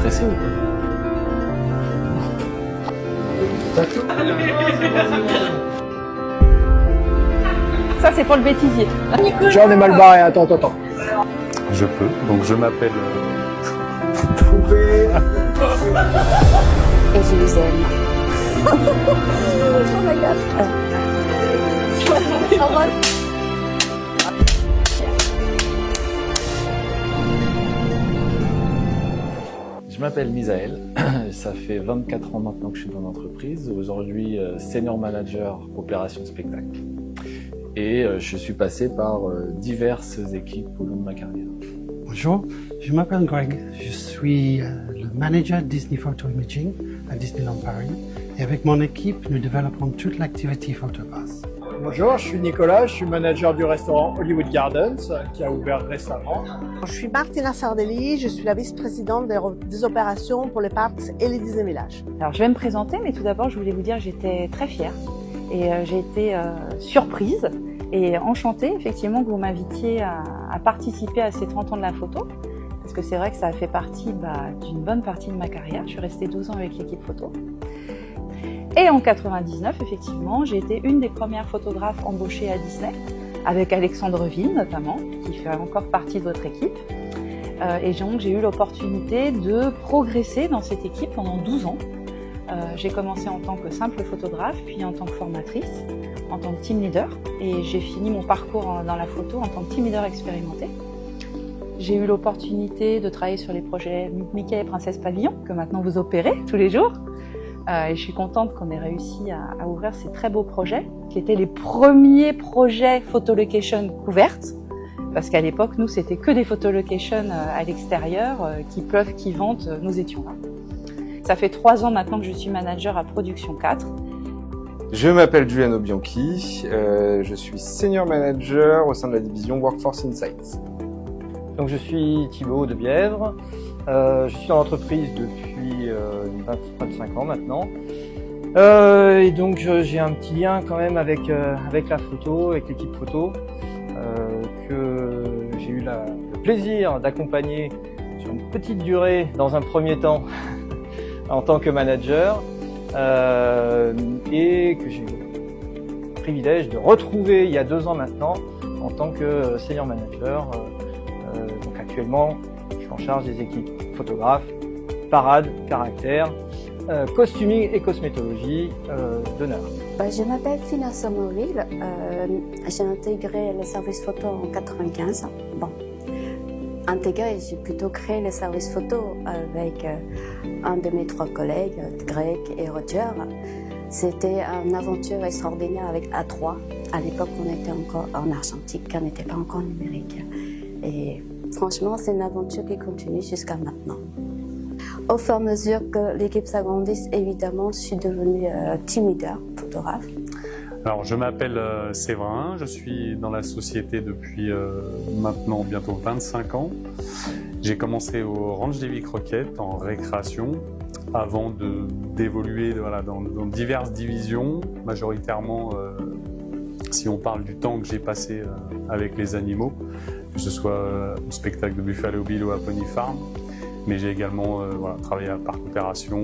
stressé ou pas? Ça, c'est pour le bêtisier. J'en ai mal barré, attends. Je peux, donc je m'appelle... Et je les aime. Oh my god. Au revoir. Je m'appelle Misaël, ça fait 24 ans maintenant que je suis dans l'entreprise, aujourd'hui senior manager opération spectacle. Et je suis passé par diverses équipes au long de ma carrière. Bonjour, je m'appelle Greg, je suis le manager Disney Photo Imaging à Disneyland Paris et avec mon équipe, nous développons toute l'activité photographe. Bonjour, je suis Nicolas, je suis manager du restaurant Hollywood Gardens qui a ouvert récemment. Je suis Martina Sardelli, je suis la vice-présidente des opérations pour les parcs et les Disney Villages. Alors, je vais me présenter, mais tout d'abord, je voulais vous dire que j'étais très fière et j'ai été surprise et enchantée, effectivement, que vous m'invitiez à participer à ces 30 ans de la photo. Parce que c'est vrai que ça a fait partie d'une bonne partie de ma carrière. Je suis restée 12 ans avec l'équipe photo. Et en 99, effectivement, j'ai été une des premières photographes embauchées à Disney, avec Alexandre Ville notamment, qui fait encore partie de votre équipe. Et donc j'ai eu l'opportunité de progresser dans cette équipe pendant 12 ans. J'ai commencé en tant que simple photographe, puis en tant que formatrice, en tant que team leader, et j'ai fini mon parcours dans la photo en tant que team leader expérimenté. J'ai eu l'opportunité de travailler sur les projets Mickey et Princesse Pavillon, que maintenant vous opérez tous les jours. Et je suis contente qu'on ait réussi à ouvrir ces très beaux projets, qui étaient les premiers projets photolocation couvertes. Parce qu'à l'époque, nous, c'était que des photolocations à l'extérieur, qui pleuvent, qui ventent, nous étions là. Ça fait 3 ans maintenant que je suis manager à Production 4. Je m'appelle Giuliano Bianchi, je suis senior manager au sein de la division Workforce Insights. Donc je suis Thibaut de Bièvre, je suis dans l'entreprise depuis 25 ans maintenant. Et donc j'ai un petit lien quand même avec la photo, avec l'équipe photo, que j'ai eu le plaisir d'accompagner sur une petite durée dans un premier temps en tant que manager, et que j'ai eu le privilège de retrouver il y a 2 ans maintenant en tant que senior manager. Donc actuellement, je suis en charge des équipes photographes, parade, caractère, costuming et cosmétologie d'honneur. Je m'appelle Fina Sommerville, j'ai intégré le service photo en 95. Bon, intégré, j'ai plutôt créé le service photo avec un de mes 3 collègues, Greg et Roger. C'était une aventure extraordinaire avec A3. À l'époque, on était encore en argentique, on n'était pas encore numérique. Et franchement, c'est une aventure qui continue jusqu'à maintenant. Au fur et à mesure que l'équipe s'agrandisse, évidemment, je suis devenue team leader, photographe. Alors, je m'appelle Séverin, je suis dans la société depuis maintenant bientôt 25 ans. J'ai commencé au Ranch des Vic-Roquettes en récréation avant d'évoluer dans diverses divisions, majoritairement si on parle du temps que j'ai passé avec les animaux, que ce soit au spectacle de Buffalo Bill ou à Pony Farm. Mais j'ai également travaillé à Parc Opération,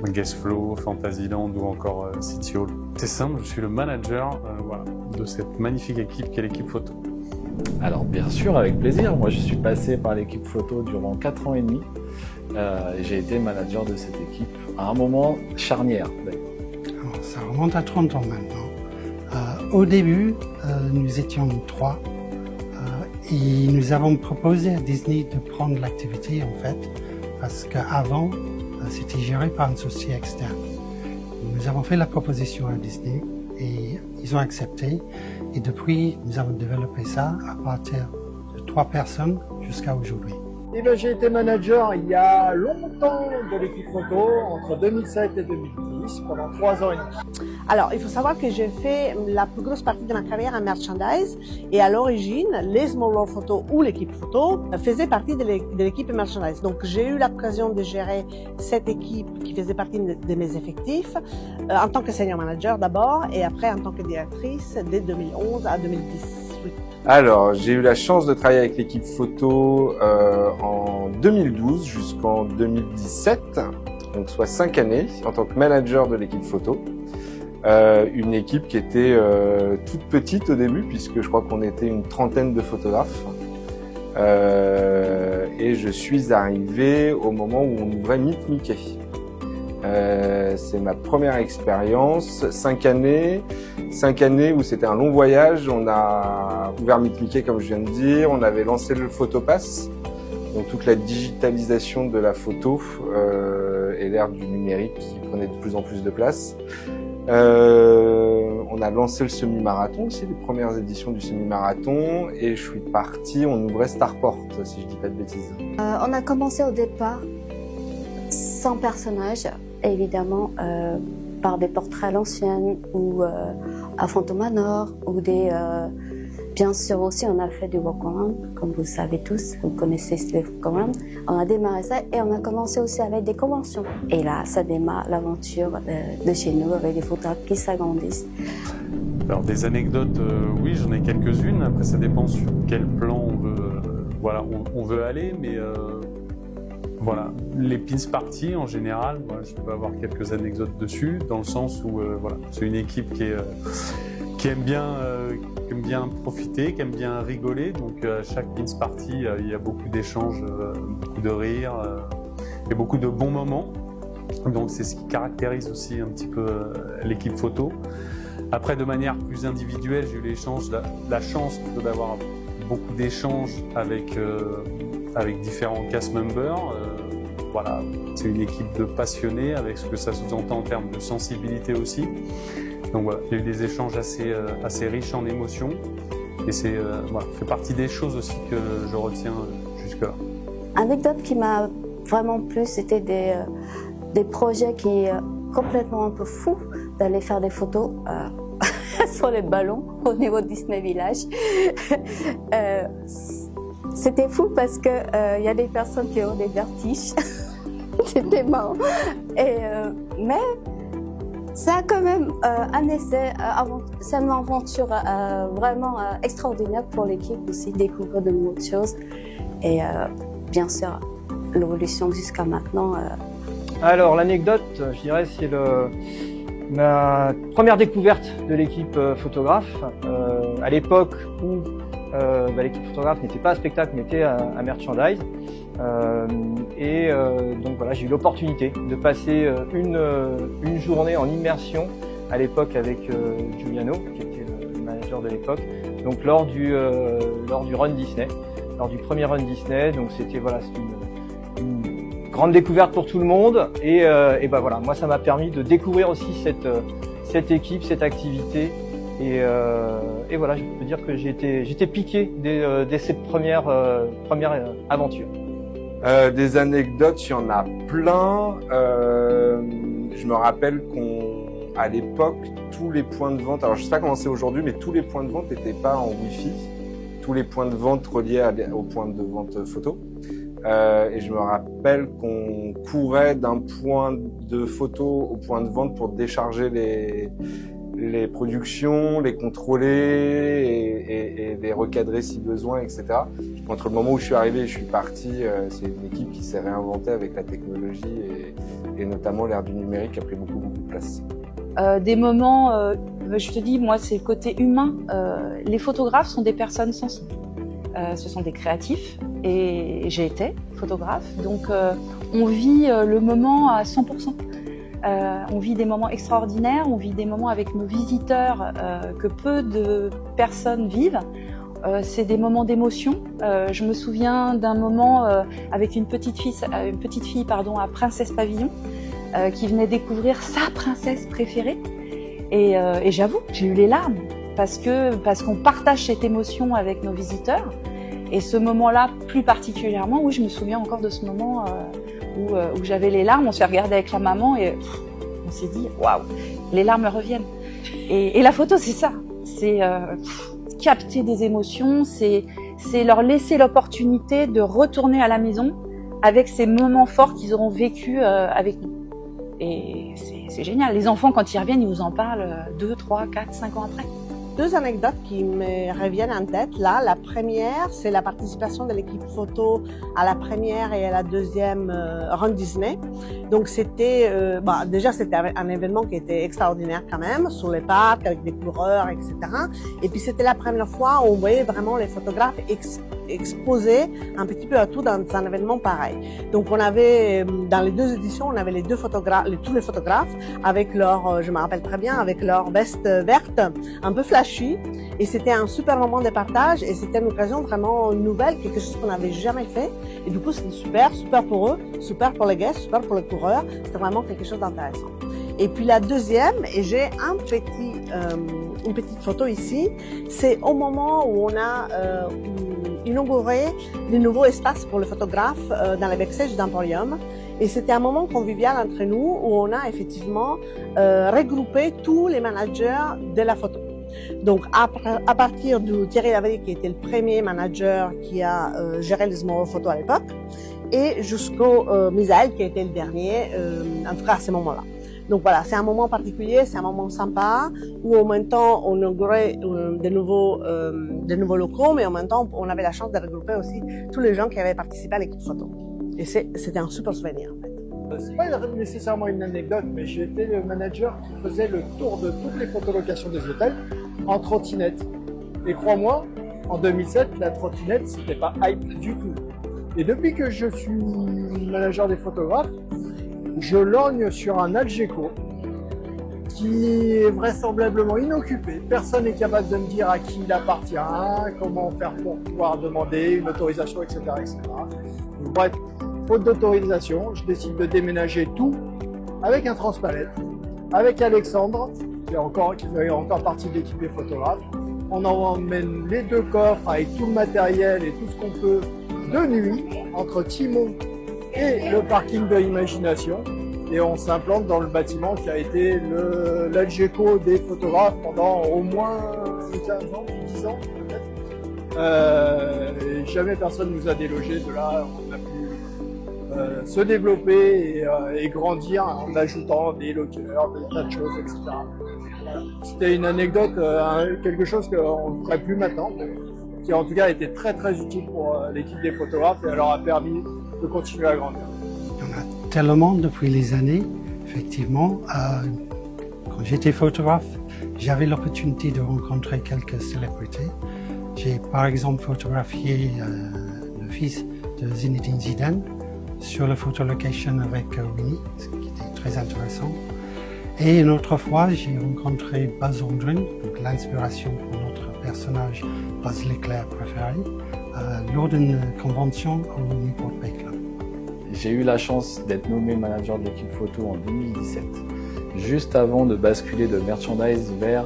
Guest Flow, Fantasyland ou encore City Hall. C'est simple, je suis le manager de cette magnifique équipe qu'est l'équipe photo. Alors bien sûr, avec plaisir. Moi je suis passé par l'équipe photo durant 4 ans et demi. Et j'ai été manager de cette équipe à un moment charnière. Alors, ça remonte à 30 ans maintenant. Au début, nous étions 3. Et nous avons proposé à Disney de prendre l'activité en fait, parce qu'avant, c'était géré par une société externe. Nous avons fait la proposition à Disney et ils ont accepté. Et depuis, nous avons développé ça à partir de 3 personnes jusqu'à aujourd'hui. Et ben, j'ai été manager il y a longtemps de l'équipe photo, entre 2007 et 2010, pendant 3 ans et demi. Alors, il faut savoir que j'ai fait la plus grosse partie de ma carrière en merchandise et à l'origine, les Small World Photo ou l'équipe photo faisaient partie de l'équipe merchandise. Donc, j'ai eu l'occasion de gérer cette équipe qui faisait partie de mes effectifs en tant que senior manager d'abord et après en tant que directrice dès 2011 à 2018. Alors, j'ai eu la chance de travailler avec l'équipe photo en 2012 jusqu'en 2017, donc soit 5 années, en tant que manager de l'équipe photo. Une équipe qui était toute petite au début, puisque je crois qu'on était une trentaine de photographes. Et je suis arrivé au moment où on ouvrait Meet Mickey. C'est ma première expérience, 5 années où c'était un long voyage. On a ouvert Meet Mickey comme je viens de dire, on avait lancé le Photopass, donc toute la digitalisation de la photo et l'ère du numérique qui prenait de plus en plus de place. On a lancé le semi-marathon aussi, les premières éditions du semi-marathon, et je suis parti, on ouvrait Starport, si je dis pas de bêtises. On a commencé au départ sans personnage, évidemment par des portraits à l'ancienne ou à Fontainebleau ou des... bien sûr aussi on a fait du walk-around, comme vous le savez tous, vous connaissez les walk-around. On a démarré ça et on a commencé aussi avec des conventions. Et là, ça démarre l'aventure de chez nous avec des photographes qui s'agrandissent. Alors des anecdotes, oui, j'en ai quelques-unes. Après, ça dépend sur quel plan on veut, on veut aller, mais voilà, les pins parties en général, moi, je peux avoir quelques anecdotes dessus, dans le sens où voilà, c'est une équipe qui aime bien profiter, qui aime bien rigoler. Donc à chaque pins party, il y a beaucoup d'échanges, beaucoup de rires et beaucoup de bons moments. Donc c'est ce qui caractérise aussi un petit peu l'équipe photo. Après, de manière plus individuelle, j'ai eu la chance d'avoir beaucoup d'échanges avec différents cast members. Voilà, c'est une équipe de passionnés avec ce que ça sous-entend en termes de sensibilité aussi. Donc voilà, il y a eu des échanges assez riches en émotions et c'est voilà, fait partie des choses aussi que je retiens jusque-là. Anecdote qui m'a vraiment plu, c'était des projets qui complètement un peu fous, d'aller faire des photos sur les ballons au niveau de Disney Village. C'était fou parce que y a des personnes qui ont des vertiges. C'était marrant. Mais ça a quand même un essai, c'est une aventure vraiment extraordinaire pour l'équipe aussi, découvrir de nouvelles choses. Et bien sûr, l'évolution jusqu'à maintenant. Alors l'anecdote, je dirais, c'est ma première découverte de l'équipe photographe. À l'époque où l'équipe photographe n'était pas à spectacle, mais était à merchandise. Donc voilà, j'ai eu l'opportunité de passer une journée en immersion à l'époque avec Giuliano, qui était le manager de l'époque. Donc lors du Run Disney, lors du premier Run Disney. Donc c'était voilà, une grande découverte pour tout le monde. Et ben voilà, moi ça m'a permis de découvrir aussi cette équipe, cette activité. Et voilà, je peux dire que j'étais piqué dès cette première aventure. Des anecdotes, il y en a plein. Je me rappelle qu'à l'époque, tous les points de vente, alors je sais pas comment c'est aujourd'hui, mais tous les points de vente n'étaient pas en Wi-Fi. Tous les points de vente reliés aux points de vente photo. Et je me rappelle qu'on courait d'un point de photo au point de vente pour décharger les productions, les contrôler et les recadrer si besoin, etc. Entre le moment où je suis arrivé et je suis parti, c'est une équipe qui s'est réinventée avec la technologie et notamment l'ère du numérique qui a pris beaucoup de place. Des moments, je te dis, moi c'est le côté humain. Les photographes sont des personnes sensibles. Ce sont des créatifs et j'ai été photographe, donc on vit le moment à 100%. On vit des moments extraordinaires, on vit des moments avec nos visiteurs que peu de personnes vivent. C'est des moments d'émotion. Je me souviens d'un moment avec une petite fille à Princesse Pavillon qui venait découvrir sa princesse préférée. Et j'avoue, j'ai eu les larmes parce qu'on partage cette émotion avec nos visiteurs. Et ce moment-là, plus particulièrement, oui, je me souviens encore de ce moment où j'avais les larmes. On s'est regardé avec la maman et on s'est dit waouh, les larmes reviennent. Et la photo, c'est ça. C'est capter des émotions, c'est leur laisser l'opportunité de retourner à la maison avec ces moments forts qu'ils auront vécu avec nous. Et c'est génial. Les enfants, quand ils reviennent, ils vous en parlent 2, 3, 4, 5 ans après. deux anecdotes qui me reviennent en tête. Là, la première, c'est la participation de l'équipe photo à la première et à la deuxième Run Disney. Donc c'était, déjà c'était un événement qui était extraordinaire quand même, sur les parcs, avec des coureurs, etc. Et puis c'était la première fois où on voyait vraiment les photographes exposés un petit peu à tout dans un événement pareil. Donc on avait, dans les deux éditions, on avait les deux photographes, tous les photographes, avec leur, je me rappelle très bien, avec leur veste verte, un peu flashy. Et c'était un super moment de partage et c'était une occasion vraiment nouvelle, quelque chose qu'on n'avait jamais fait. Et du coup, c'était super pour eux, super pour les guests, super pour les coureurs. C'était vraiment quelque chose d'intéressant. Et puis la deuxième, et j'ai une petite photo ici, c'est au moment où on a inauguré les nouveaux espaces pour les photographes dans les backstage d'Emporium. Et c'était un moment convivial entre nous où on a effectivement regroupé tous les managers de la photo. Donc, à partir de Thierry Lavallée, qui était le premier manager qui a géré les Small World Photo à l'époque, et jusqu'au Misaël, qui a été le dernier, en tout cas à ce moment-là. Donc voilà, c'est un moment particulier, c'est un moment sympa, où en même temps on inaugurait de nouveaux locaux, mais en même temps on avait la chance de regrouper aussi tous les gens qui avaient participé à l'équipe photo. Et c'était un super souvenir en fait. C'est pas nécessairement une anecdote, mais j'ai été le manager qui faisait le tour de toutes les photolocations des hôtels en trottinette. Et crois-moi, en 2007, la trottinette, c'était pas hype du tout. Et depuis que je suis manager des photographes, je lorgne sur un Algeco qui est vraisemblablement inoccupé. Personne n'est capable de me dire à qui il appartient, comment faire pour pouvoir demander une autorisation, etc. etc. Donc, bref, faute d'autorisation, je décide de déménager tout avec un transpalette, avec Alexandre, qui fait encore partie de l'équipe des photographes. On emmène les deux coffres avec tout le matériel et tout ce qu'on peut de nuit entre Timon et le parking de l'Imagination. Et on s'implante dans le bâtiment qui a été l'Algeco des photographes pendant au moins 15 ans, 10 ans peut-être. Et jamais personne nous a délogé. De là, on a pu se développer et grandir en ajoutant des lockers, des tas de choses, etc. Voilà. C'était une anecdote, quelque chose qu'on ne ferait plus maintenant, mais qui en tout cas a été très très utile pour l'équipe des photographes et leur a permis de continuer à grandir. Il y en a tellement depuis les années, effectivement. Quand j'étais photographe, j'avais l'opportunité de rencontrer quelques célébrités. J'ai par exemple photographié le fils de Zinedine Zidane sur la photolocation avec Winnie, ce qui était très intéressant. Et une autre fois, j'ai rencontré Buzz Aldrin, donc l'inspiration pour notre personnage Buzz l'éclair préféré, lors d'une convention au Newport Bay Club. J'ai eu la chance d'être nommé manager de l'équipe photo en 2017, juste avant de basculer de merchandise vers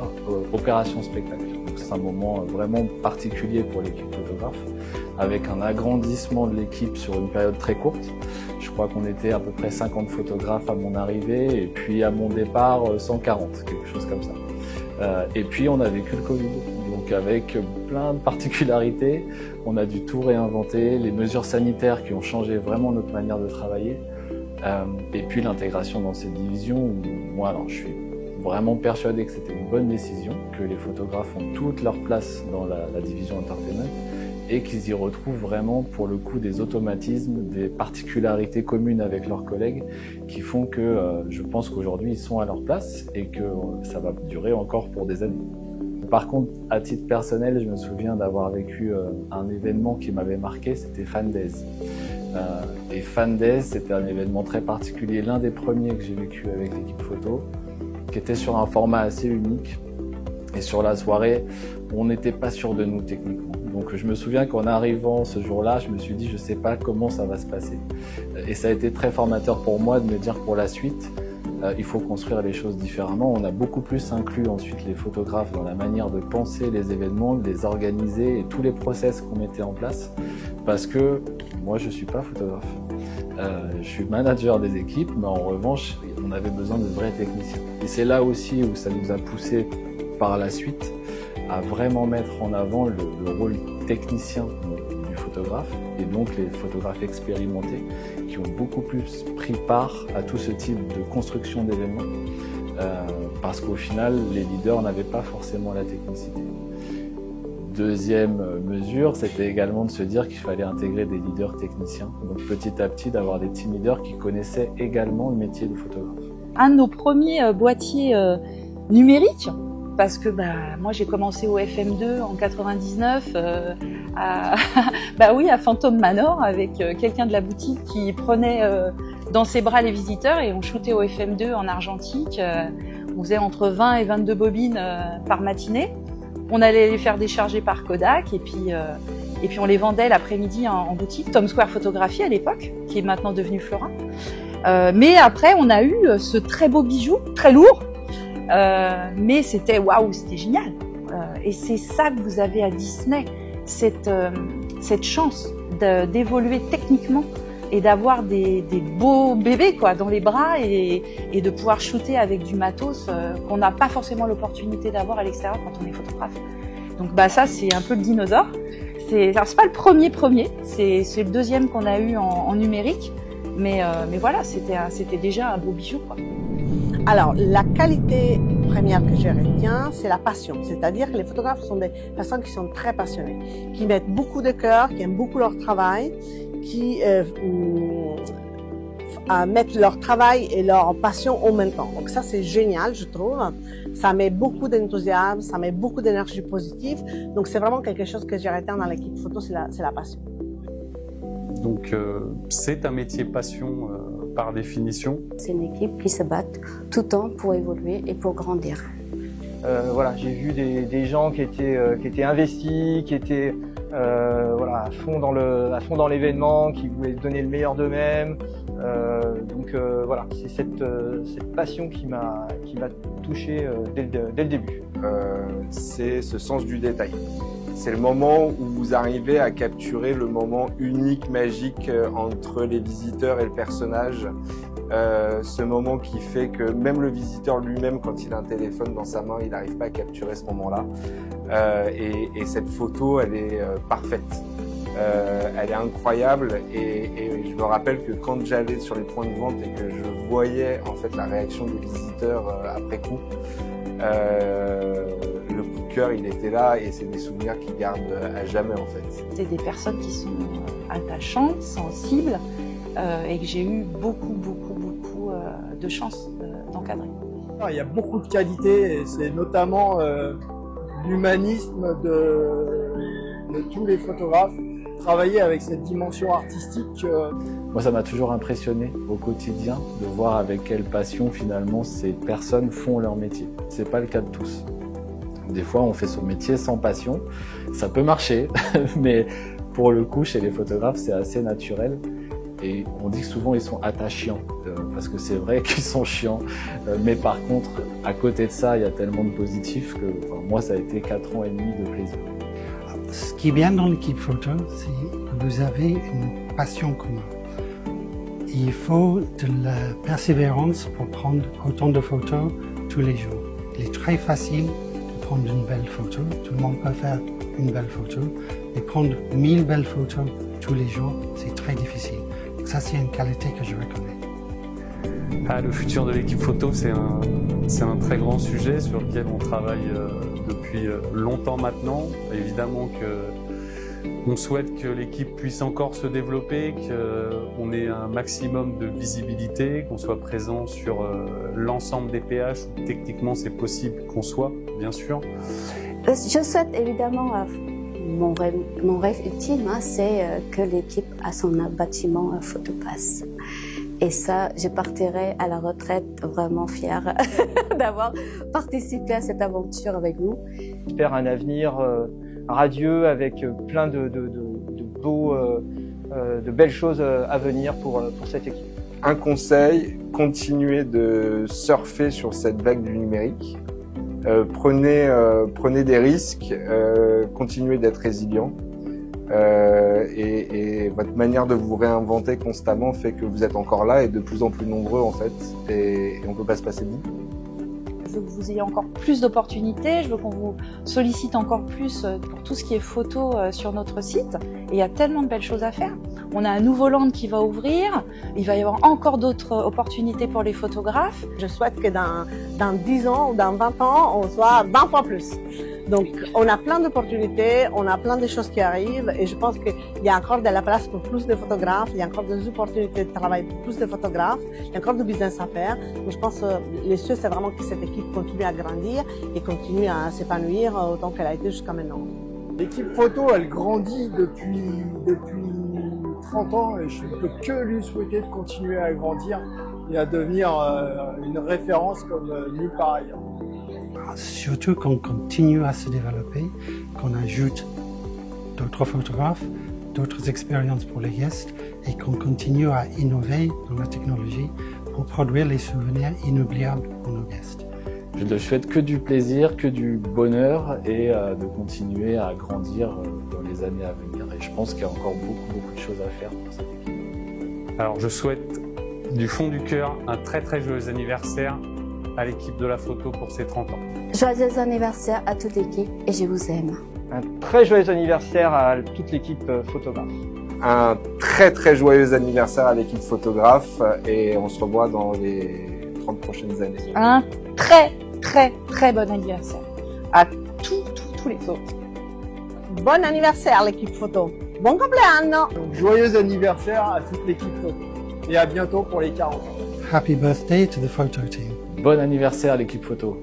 opération spectacle. C'est un moment vraiment particulier pour l'équipe photographe, avec un agrandissement de l'équipe sur une période très courte. Je crois qu'on était à peu près 50 photographes à mon arrivée, et puis à mon départ 140, quelque chose comme ça. Et puis on a vécu le Covid, donc avec plein de particularités, on a dû tout réinventer, les mesures sanitaires qui ont changé vraiment notre manière de travailler, et puis l'intégration dans cette division où moi alors je suis vraiment persuadé que c'était une bonne décision, que les photographes ont toute leur place dans la division entertainment et qu'ils y retrouvent vraiment pour le coup des automatismes, des particularités communes avec leurs collègues qui font que je pense qu'aujourd'hui ils sont à leur place et que ça va durer encore pour des années. Par contre, à titre personnel, je me souviens d'avoir vécu un événement qui m'avait marqué, c'était Fan Days. Et Fan Days, c'était un événement très particulier, l'un des premiers que j'ai vécu avec l'équipe photo, qui était sur un format assez unique. Et sur la soirée, on n'était pas sûr de nous techniquement. Donc je me souviens qu'en arrivant ce jour-là, je me suis dit je sais pas comment ça va se passer. Et ça a été très formateur pour moi de me dire pour la suite, il faut construire les choses différemment. On a beaucoup plus inclus ensuite les photographes dans la manière de penser les événements, de les organiser et tous les process qu'on mettait en place. Parce que moi je suis pas photographe. Je suis manager des équipes, mais en revanche, on avait besoin de vrais techniciens. Et c'est là aussi où ça nous a poussé par la suite à vraiment mettre en avant le rôle technicien du photographe et donc les photographes expérimentés qui ont beaucoup plus pris part à tout ce type de construction d'événements parce qu'au final, les leaders n'avaient pas forcément la technicité. Deuxième mesure, c'était également de se dire qu'il fallait intégrer des leaders techniciens. Donc petit à petit, d'avoir des team leaders qui connaissaient également le métier de photographe. Un de nos premiers boîtiers numériques, parce que moi j'ai commencé au FM2 en 99 à Phantom Manor avec quelqu'un de la boutique qui prenait dans ses bras les visiteurs et on shootait au FM2 en argentique. On faisait entre 20 et 22 bobines par matinée. On allait les faire décharger par Kodak et puis on les vendait l'après-midi en boutique. Tom Square Photographie à l'époque, qui est maintenant devenu Florin. Mais après, on a eu ce très beau bijou, très lourd, mais c'était waouh, c'était génial. Et c'est ça que vous avez à Disney, cette chance d'évoluer techniquement et d'avoir des beaux bébés quoi dans les bras et de pouvoir shooter avec du matos qu'on n'a pas forcément l'opportunité d'avoir à l'extérieur quand on est photographe. Donc ça c'est un peu le dinosaure. Alors c'est pas le premier, c'est le deuxième qu'on a eu en numérique, mais voilà, c'était déjà un beau bijou quoi. Alors, la qualité première que je retiens, c'est la passion. C'est-à-dire que les photographes sont des personnes qui sont très passionnées, qui mettent beaucoup de cœur, qui aiment beaucoup leur travail, qui mettent leur travail et leur passion en même temps. Donc ça, c'est génial, je trouve. Ça met beaucoup d'enthousiasme, ça met beaucoup d'énergie positive. Donc c'est vraiment quelque chose que je retiens dans l'équipe photo, c'est la passion. Donc c'est un métier passion par définition. C'est une équipe qui se bat tout le temps pour évoluer et pour grandir. Voilà, j'ai vu des gens qui étaient investis, qui étaient à fond dans l'événement, qui voulaient donner le meilleur d'eux-mêmes. Donc voilà, c'est cette passion qui m'a touché dès le début. C'est ce sens du détail. C'est le moment où vous arrivez à capturer le moment unique, magique entre les visiteurs et le personnage. Ce moment qui fait que même le visiteur lui-même, quand il a un téléphone dans sa main, il n'arrive pas à capturer ce moment-là. Et cette photo, elle est parfaite. Elle est incroyable et je me rappelle que quand j'allais sur les points de vente et que je voyais en fait la réaction des visiteurs après coup, le coup de cœur il était là et c'est des souvenirs qui gardent à jamais en fait. C'est des personnes qui sont attachantes, sensibles et que j'ai eu beaucoup de chance d'encadrer. Il y a beaucoup de qualités et c'est notamment l'humanisme de tous les photographes. Travailler avec cette dimension artistique. Moi, ça m'a toujours impressionné au quotidien de voir avec quelle passion finalement ces personnes font leur métier. C'est pas le cas de tous. Des fois, on fait son métier sans passion. Ça peut marcher, mais pour le coup, chez les photographes, c'est assez naturel. Et on dit que souvent, ils sont attachants, parce que c'est vrai qu'ils sont chiants. Mais par contre, à côté de ça, il y a tellement de positifs que moi, ça a été 4 ans et demi de plaisir. Ce qui est bien dans l'équipe photo, c'est que vous avez une passion commune. Il faut de la persévérance pour prendre autant de photos tous les jours. Il est très facile de prendre une belle photo, tout le monde peut faire une belle photo, mais prendre 1000 belles photos tous les jours, c'est très difficile. Donc ça, c'est une qualité que je reconnais. Le futur de l'équipe photo, c'est un très grand sujet sur lequel on travaille depuis longtemps maintenant. Évidemment qu'on souhaite que l'équipe puisse encore se développer, qu'on ait un maximum de visibilité, qu'on soit présent sur l'ensemble des péages où techniquement c'est possible qu'on soit, bien sûr. Je souhaite évidemment, mon rêve ultime, c'est que l'équipe a son bâtiment Photopass. Et ça, je partirai à la retraite vraiment fière d'avoir participé à cette aventure avec vous. J'espère un avenir radieux avec plein de belles choses à venir pour cette équipe. Un conseil, continuez de surfer sur cette vague du numérique. Prenez des risques, continuez d'être résilient. Et votre manière de vous réinventer constamment fait que vous êtes encore là et de plus en plus nombreux en fait, et on peut pas se passer de vous. Je veux que vous ayez encore plus d'opportunités, je veux qu'on vous sollicite encore plus pour tout ce qui est photo sur notre site. Et il y a tellement de belles choses à faire. On a un nouveau land qui va ouvrir, il va y avoir encore d'autres opportunités pour les photographes. Je souhaite que dans 10 ans ou dans 20 ans, on soit 20 fois plus. Donc, on a plein d'opportunités, on a plein de choses qui arrivent et je pense qu'il y a encore de la place pour plus de photographes, il y a encore des opportunités de travail pour plus de photographes, il y a encore du business à faire. Donc, je pense que les souhait, c'est vraiment que cette équipe continue à grandir et continue à s'épanouir autant qu'elle a été jusqu'à maintenant. L'équipe photo, elle grandit depuis 30 ans et je ne peux que lui souhaiter de continuer à grandir et à devenir une référence comme nulle part ailleurs. Surtout qu'on continue à se développer, qu'on ajoute d'autres photographes, d'autres expériences pour les guests et qu'on continue à innover dans la technologie pour produire les souvenirs inoubliables pour nos guests. Je ne souhaite que du plaisir, que du bonheur et de continuer à grandir dans les années à venir. Et je pense qu'il y a encore beaucoup de choses à faire pour cette équipe. Alors je souhaite du fond du cœur un très joyeux anniversaire à l'équipe de la photo pour ses 30 ans. Joyeux anniversaire à toute l'équipe et je vous aime. Un très joyeux anniversaire à toute l'équipe photographe. Un très joyeux anniversaire à l'équipe photographe et on se revoit dans les 30 prochaines années. Un très bon anniversaire à tous les autres. Bon anniversaire l'équipe photo. Bon compleanno. Donc, joyeux anniversaire à toute l'équipe photo et à bientôt pour les 40 ans. Happy birthday to the photo team. Bon anniversaire à l'équipe photo.